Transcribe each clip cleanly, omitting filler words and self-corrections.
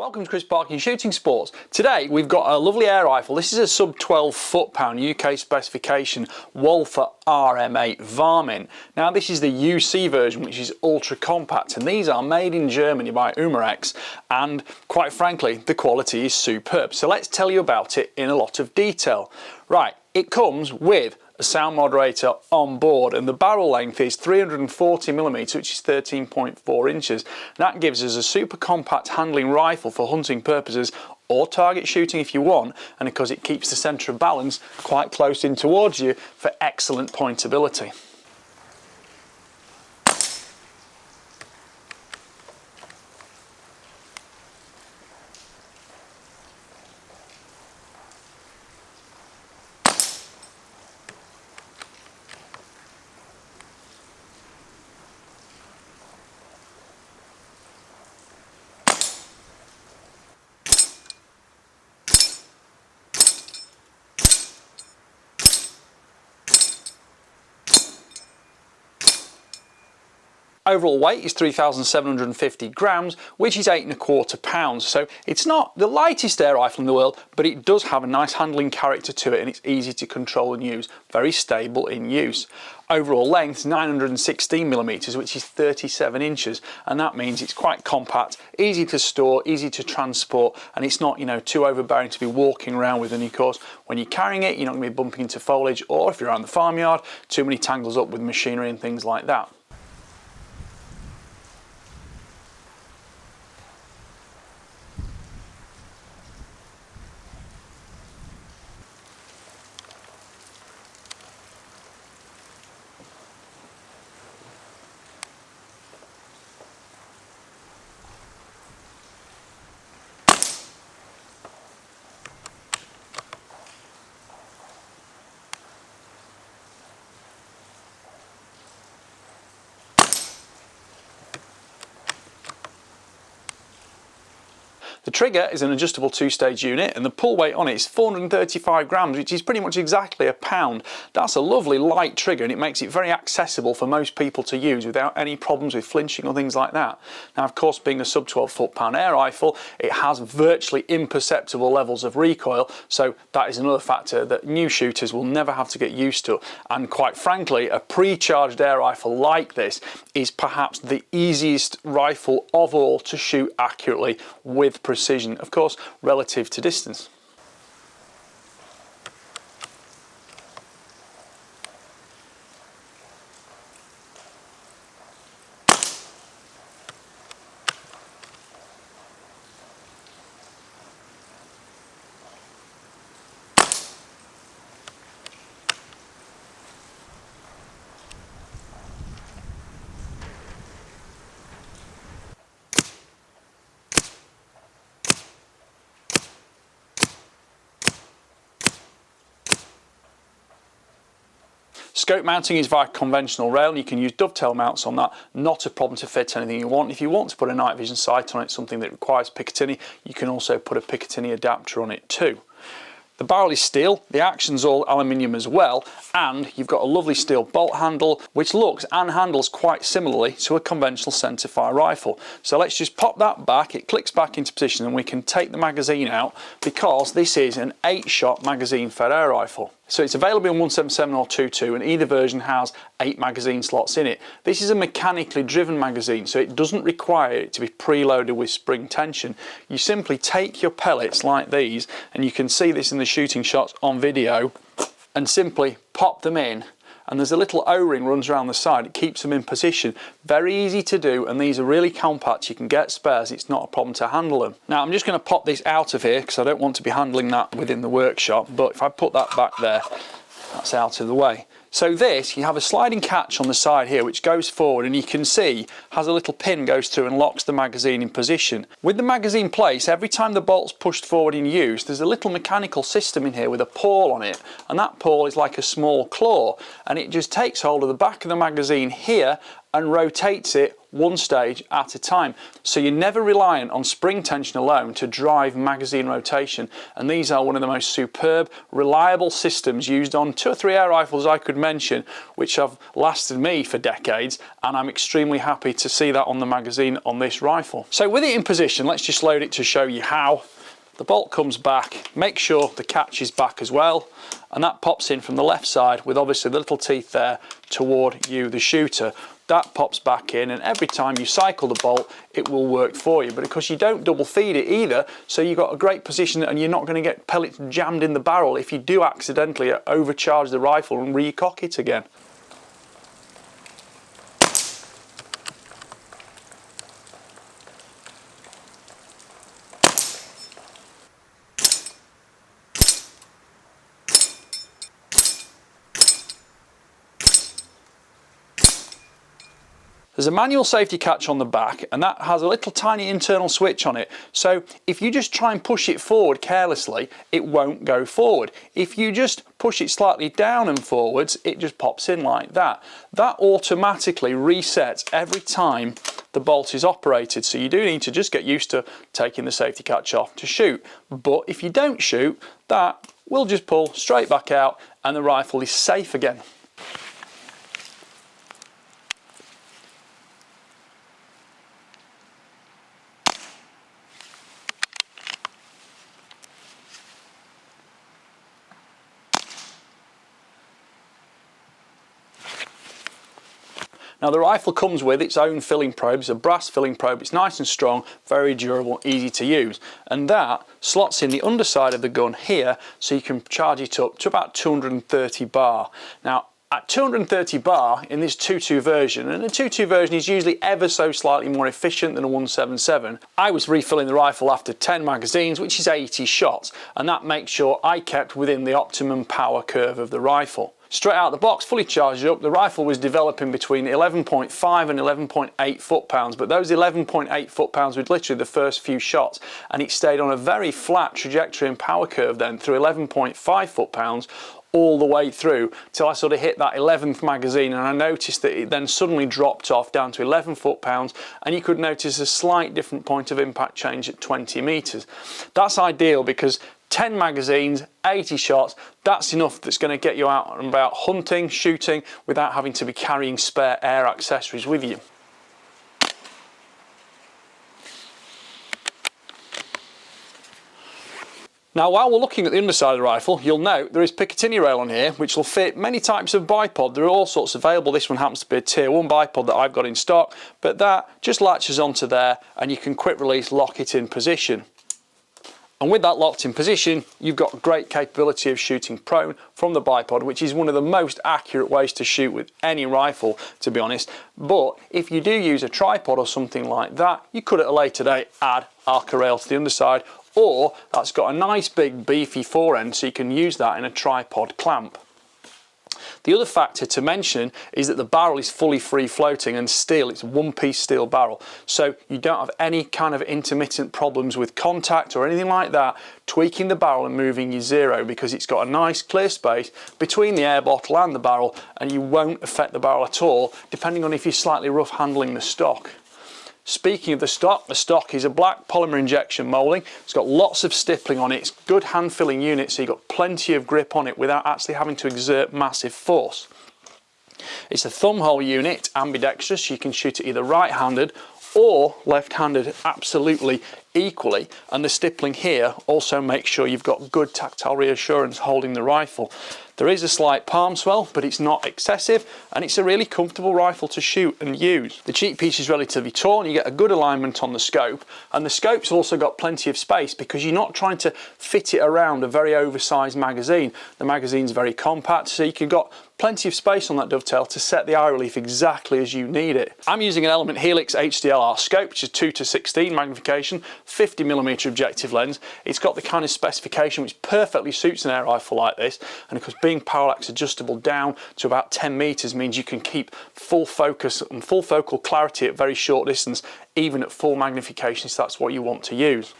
Welcome to Chris Parkin Shooting Sports. Today we've got a lovely air rifle. This is a sub 12 foot-pound UK specification Walther RM8 Varmint. Now this is the UC version, which is ultra compact, and these are made in Germany by Rotex, and quite frankly the quality is superb. So let's tell you about it in a lot of detail. Right, it comes with a sound moderator on board, and the barrel length is 340mm, which is 13.4 inches. That gives us a super compact handling rifle for hunting purposes or target shooting if you want, and because it keeps the centre of balance quite close in towards you for excellent pointability. Overall weight is 3,750 grams, which is 8¼ pounds. So it's not the lightest air rifle in the world, but it does have a nice handling character to it, and it's easy to control and use. Very stable in use. Overall length is 916mm, which is 37 inches, and that means it's quite compact, easy to store, easy to transport, and it's not, too overbearing to be walking around with. And of course, when you're carrying it, you're not going to be bumping into foliage, or if you're around the farmyard, too many tangles up with machinery and things like that. The trigger is an adjustable two-stage unit, and the pull weight on it is 435 grams, which is pretty much exactly a pound. That's a lovely light trigger, and it makes it very accessible for most people to use without any problems with flinching or things like that. Now, of course, being a sub 12 foot-pound air rifle, it has virtually imperceptible levels of recoil, so that is another factor that new shooters will never have to get used to. And quite frankly, a pre-charged air rifle like this is perhaps the easiest rifle of all to shoot accurately with precision, of course, relative to distance. Scope mounting is via conventional rail, and you can use dovetail mounts on that. Not a problem to fit anything you want. If you want to put a night vision sight on it, something that requires Picatinny, you can also put a Picatinny adapter on it too. The barrel is steel, the action's all aluminium as well, and you've got a lovely steel bolt handle which looks and handles quite similarly to a conventional centerfire rifle. So let's just pop that back, it clicks back into position, and we can take the magazine out because this is an 8-shot magazine fed air rifle. So it's available in 177 or 22, and either version has 8 magazine slots in it. This is a mechanically driven magazine, so it doesn't require it to be preloaded with spring tension. You simply take your pellets like these, and you can see this in the shooting shots on video, and simply pop them in, and there's a little O-ring runs around the side. It keeps them in position. Very easy to do, and these are really compact. You can get spares. It's not a problem to handle them. Now I'm just going to pop this out of here because I don't want to be handling that within the workshop, but if I put that back there, that's out of the way. So this, you have a sliding catch on the side here which goes forward, and you can see has a little pin goes through and locks the magazine in position. With the magazine place, every time the bolt's pushed forward in use, there's a little mechanical system in here with a pawl on it, and that pawl is like a small claw, and it just takes hold of the back of the magazine here and rotates it one stage at a time. So you're never reliant on spring tension alone to drive magazine rotation, and these are one of the most superb, reliable systems used on 2 or 3 air rifles I could mention, which have lasted me for decades, and I'm extremely happy to see that on the magazine on this rifle. So with it in position, let's just load it to show you how. The bolt comes back, make sure the catch is back as well, and that pops in from the left side with obviously the little teeth there toward you, the shooter. That pops back in, and every time you cycle the bolt, it will work for you. But of course you don't double feed it either, so you've got a great position and you're not going to get pellets jammed in the barrel if you do accidentally overcharge the rifle and recock it again. There's a manual safety catch on the back, and that has a little tiny internal switch on it. So if you just try and push it forward carelessly, it won't go forward. If you just push it slightly down and forwards, it just pops in like that. That automatically resets every time the bolt is operated. So you do need to just get used to taking the safety catch off to shoot. But if you don't shoot, that will just pull straight back out and the rifle is safe again. Now the rifle comes with its own filling probe. It's a brass filling probe. It's nice and strong, very durable, easy to use. And that slots in the underside of the gun here, so you can charge it up to about 230 bar. Now at 230 bar in this 2.2 version, and the 2.2 version is usually ever so slightly more efficient than a 177, I was refilling the rifle after 10 magazines, which is 80 shots, and that makes sure I kept within the optimum power curve of the rifle. Straight out of the box, fully charged up, the rifle was developing between 11.5 and 11.8 foot-pounds, but those 11.8 foot-pounds were literally the first few shots, and it stayed on a very flat trajectory and power curve then through 11.5 foot-pounds all the way through till I sort of hit that 11th magazine, and I noticed that it then suddenly dropped off down to 11 foot-pounds, and you could notice a slight different point of impact change at 20 meters. That's ideal because 10 magazines, 80 shots, that's enough that's going to get you out and about hunting, shooting, without having to be carrying spare air accessories with you. Now while we're looking at the underside of the rifle, you'll note there is Picatinny rail on here, which will fit many types of bipod. There are all sorts available. This one happens to be a tier 1 bipod that I've got in stock, but that just latches onto there and you can quick release lock it in position. And with that locked in position, you've got great capability of shooting prone from the bipod, which is one of the most accurate ways to shoot with any rifle, to be honest. But if you do use a tripod or something like that, you could at a later date add Arca rail to the underside, or that's got a nice big beefy forend, so you can use that in a tripod clamp. The other factor to mention is that the barrel is fully free floating and steel. It's a one-piece steel barrel, so you don't have any kind of intermittent problems with contact or anything like that tweaking the barrel and moving your zero, because it's got a nice clear space between the air bottle and the barrel, and you won't affect the barrel at all, depending on if you're slightly rough handling the stock. Speaking of the stock is a black polymer injection moulding. It's got lots of stippling on it. It's good hand filling unit, so you've got plenty of grip on it without actually having to exert massive force. It's a thumb hole unit, ambidextrous, so you can shoot it either right-handed or left-handed absolutely equally, and the stippling here also makes sure you've got good tactile reassurance holding the rifle. There is a slight palm swell, but it's not excessive, and it's a really comfortable rifle to shoot and use. The cheek piece is relatively tall, and you get a good alignment on the scope, and the scope's also got plenty of space because you're not trying to fit it around a very oversized magazine. The magazine's very compact, so you've got plenty of space on that dovetail to set the eye relief exactly as you need it. I'm using an Element Helix HDLR scope, which is 2:16 magnification, 50mm objective lens. It's got the kind of specification which perfectly suits an air rifle like this, and of course being parallax adjustable down to about 10 meters means you can keep full focus and full focal clarity at very short distance, even at full magnification if that's what you want to use.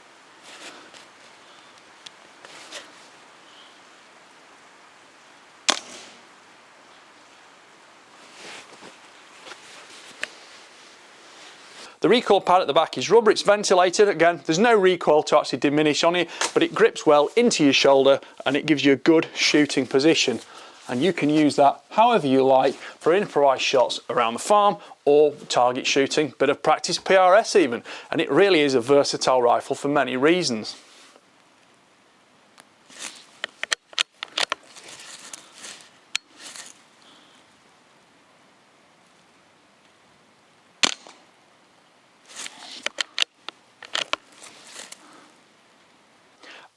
The recoil pad at the back is rubber, it's ventilated. Again, there's no recoil to actually diminish on it, but it grips well into your shoulder and it gives you a good shooting position. And you can use that however you like for improvised shots around the farm or target shooting, bit of practice PRS even. And it really is a versatile rifle for many reasons.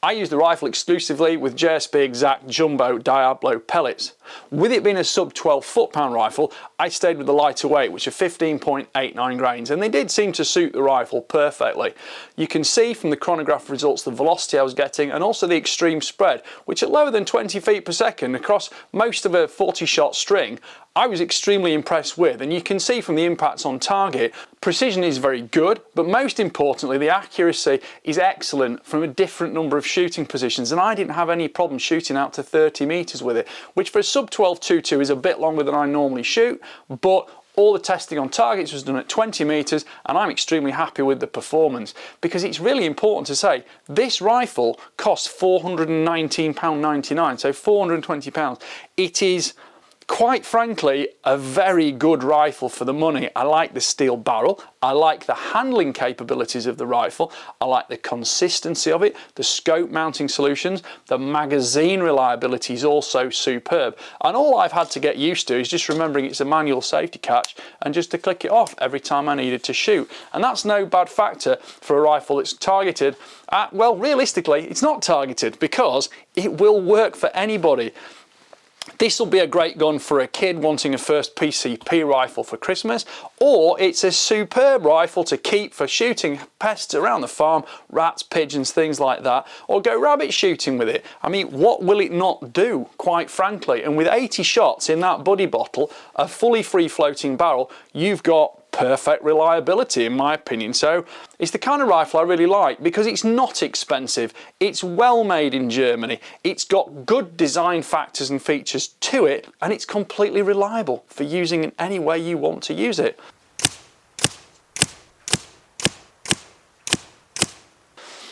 I use the rifle exclusively with JSB Exact Jumbo Diablo pellets. With it being a sub 12 foot-pound rifle, I stayed with the lighter weight, which are 15.89 grains, and they did seem to suit the rifle perfectly. You can see from the chronograph results the velocity I was getting and also the extreme spread, which at lower than 20 feet per second across most of a 40-shot string, I was extremely impressed with, and you can see from the impacts on target, precision is very good, but most importantly the accuracy is excellent from a different number of shooting positions, and I didn't have any problem shooting out to 30 metres with it, which for a sub 12 2.2 is a bit longer than I normally shoot, but all the testing on targets was done at 20 metres and I'm extremely happy with the performance, because it's really important to say this rifle costs £419.99, so £420. It is quite frankly a very good rifle for the money. I like the steel barrel, I like the handling capabilities of the rifle, I like the consistency of it, the scope mounting solutions, the magazine reliability is also superb, and all I've had to get used to is just remembering it's a manual safety catch and just to click it off every time I needed to shoot, and that's no bad factor for a rifle that's targeted at, well, realistically it's not targeted because it will work for anybody. This will be a great gun for a kid wanting a first PCP rifle for Christmas, or it's a superb rifle to keep for shooting pests around the farm, rats, pigeons, things like that, or go rabbit shooting with it. I mean, what will it not do, quite frankly? And with 80 shots in that buddy bottle, a fully free floating barrel, you've got perfect reliability in my opinion. So it's the kind of rifle I really like because it's not expensive, it's well made in Germany, it's got good design factors and features to it, and it's completely reliable for using in any way you want to use it.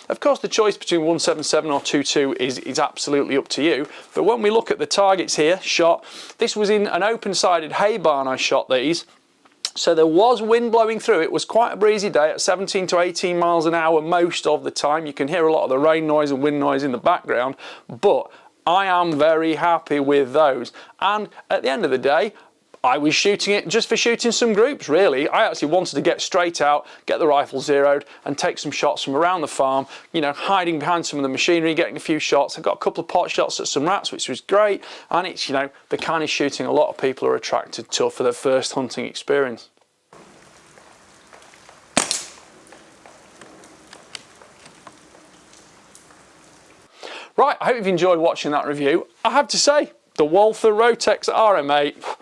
Of course the choice between 177 or 22 is absolutely up to you, but when we look at the targets here shot, this was in an open-sided hay barn I shot these. So there was wind blowing through. It was quite a breezy day at 17 to 18 miles an hour most of the time. You can hear a lot of the rain noise and wind noise in the background, but I am very happy with those. And at the end of the day, I was shooting it just for shooting some groups, really. I actually wanted to get straight out, get the rifle zeroed and take some shots from around the farm, you know, hiding behind some of the machinery, getting a few shots. I got a couple of pot shots at some rats, which was great. And it's, you know, the kind of shooting a lot of people are attracted to for their first hunting experience. Right, I hope you've enjoyed watching that review. I have to say, the Walther Rotex RM8,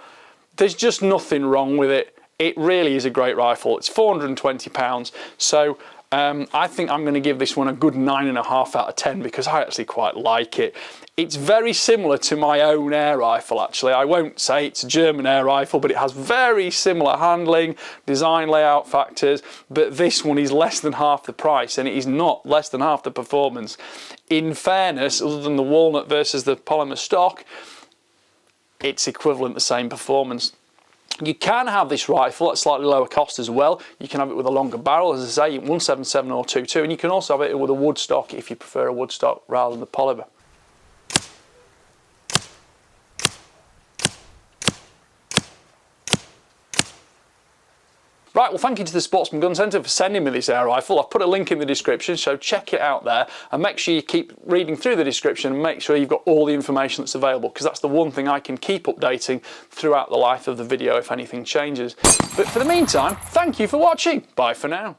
there's just nothing wrong with it. It really is a great rifle. It's £420, so I think I'm going to give this one a good 9.5 out of 10 because I actually quite like it. It's very similar to my own air rifle actually. I won't say it's a German air rifle, but it has very similar handling, design, layout factors, but this one is less than half the price and it is not less than half the performance. In fairness, other than the walnut versus the polymer stock, it's equivalent the same performance. You can have this rifle at slightly lower cost as well. You can have it with a longer barrel, as I say, 177 or 22, and you can also have it with a wood stock if you prefer a wood stock rather than the polymer. Right, well thank you to the Sportsman Gun Centre for sending me this air rifle. I've put a link in the description, so check it out there and make sure you keep reading through the description and make sure you've got all the information that's available, because that's the one thing I can keep updating throughout the life of the video if anything changes. But for the meantime, thank you for watching. Bye for now.